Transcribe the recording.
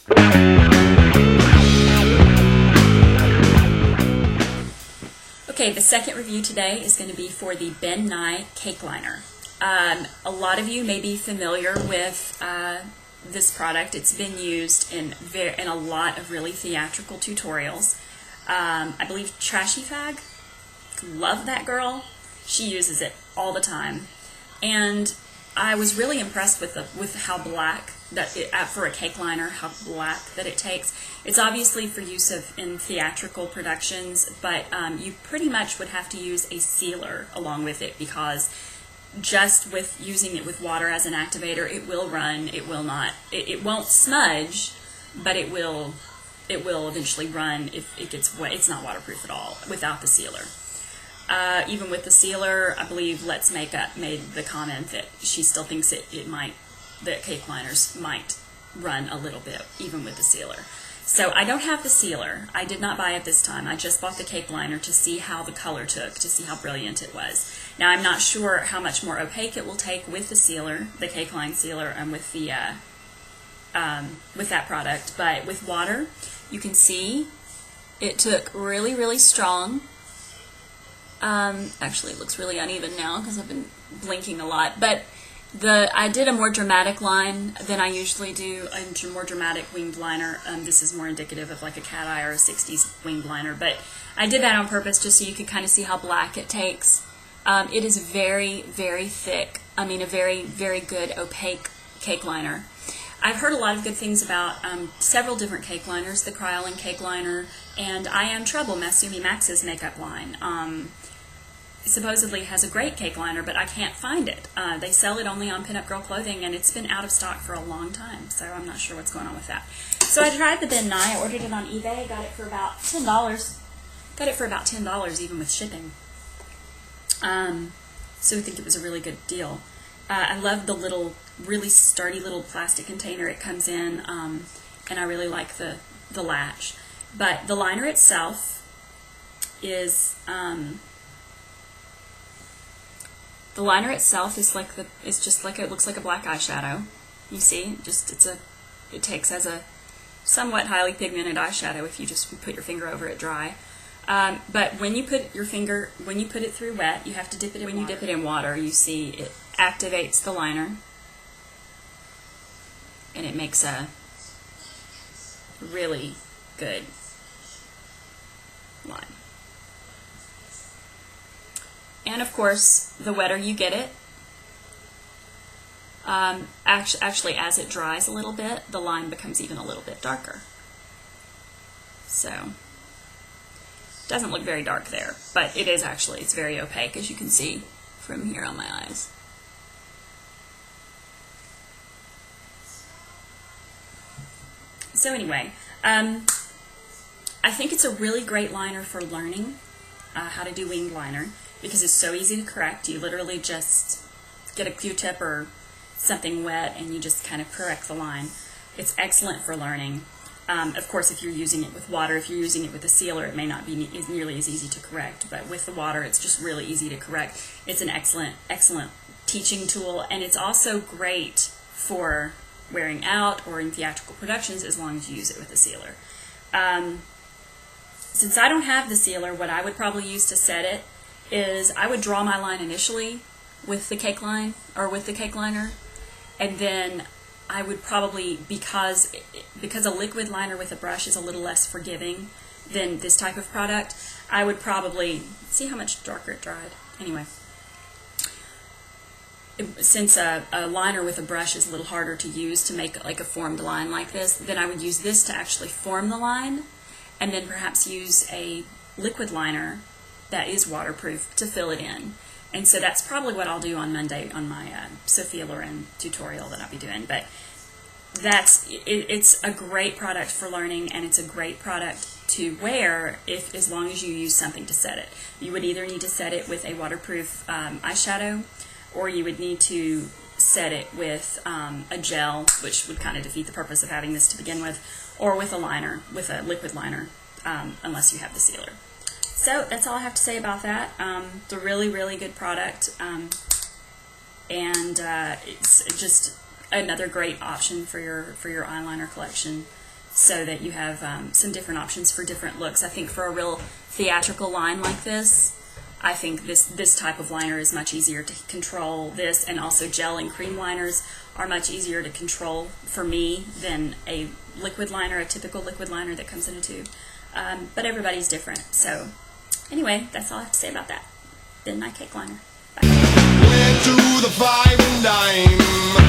Okay, the second review today is going to be for the Ben Nye Cake Liner. A lot of you may be familiar with this product. It's been used in a lot of really theatrical tutorials. I believe Trashyfag, love that girl. She uses it all the time, and I was really impressed with how black that for a cake liner, how black that it takes. It's obviously for use in theatrical productions, but you pretty much would have to use a sealer along with it, because just with using it with water as an activator, it will run. It will not. It won't smudge, but it will eventually run if it gets wet. It's not waterproof at all without the sealer. Even with the sealer, I believe Let's Makeup made the comment that she still thinks that cake liners might run a little bit even with the sealer. So I don't have the sealer. I did not buy it this time. I just bought the cake liner to see how the color took, to see how brilliant it was. Now I'm not sure how much more opaque it will take with the sealer, the cake line sealer, and with the with that product. But with water, you can see it took really, really strong. Actually, it looks really uneven now because I've been blinking a lot. But I did a more dramatic line than I usually do, a more dramatic winged liner. This is more indicative of like a cat eye or a 60s winged liner, but I did that on purpose just so you could kind of see how black it takes. It is very, very thick. I mean, a very, very good opaque cake liner. I've heard a lot of good things about several different cake liners, the Kryolan cake liner, and I Am Trouble, Masumi Max's makeup line. Supposedly has a great cake liner, but I can't find it. They sell it only on Pinup Girl Clothing, and it's been out of stock for a long time, so I'm not sure what's going on with that. So I tried the Ben Nye. I ordered it on eBay. Got it for about $10. Got it for about $10 even with shipping. So I think it was a really good deal. I love the little, really sturdy little plastic container it comes in, and I really like the latch. But the liner itself is the liner itself is just like, it looks like a black eyeshadow. You see, it takes as a somewhat highly pigmented eyeshadow if you just put your finger over it dry. But when you put it through wet, you have to dip it in water. When you dip it in water, you see it activates the liner, and it makes a really good line. And of course, the wetter you get it, actually as it dries a little bit, the line becomes even a little bit darker. So, it doesn't look very dark there, but it is actually, it's very opaque, as you can see from here on my eyes. So anyway, I think it's a really great liner for learning how to do winged liner, because it's so easy to correct. You literally just get a Q-tip or something wet and you just kind of correct the line. It's excellent for learning. Of course, if you're using it with water, if you're using it with a sealer, it may not be nearly as easy to correct, but with the water, it's just really easy to correct. It's an excellent, excellent teaching tool, and it's also great for wearing out or in theatrical productions as long as you use it with a sealer. Since I don't have the sealer, what I would probably use to set it is I would draw my line initially with the cake line or with the cake liner, and then I would probably, because a liquid liner with a brush is a little less forgiving than this type of product, I would probably, see how much darker it dried. Anyway, since a liner with a brush is a little harder to use to make like a formed line like this, then I would use this to actually form the line, and then perhaps use a liquid liner that is waterproof to fill it in. And so that's probably what I'll do on Monday on my Sophia Loren tutorial that I'll be doing. But it's a great product for learning, and it's a great product to wear as long as you use something to set it. You would either need to set it with a waterproof eyeshadow, or you would need to set it with a gel, which would kind of defeat the purpose of having this to begin with, or with a liner, with a liquid liner, unless you have the sealer. So that's all I have to say about that. It's a really, really good product, and it's just another great option for your eyeliner collection. so that you have some different options for different looks. I think for a real theatrical line like this, I think this type of liner is much easier to control. This and also gel and cream liners are much easier to control for me than a liquid liner, a typical liquid liner that comes in a tube. But everybody's different. So anyway, that's all I have to say about that. Ben Nye Cake Liner. Bye. Went to the 5 and dime.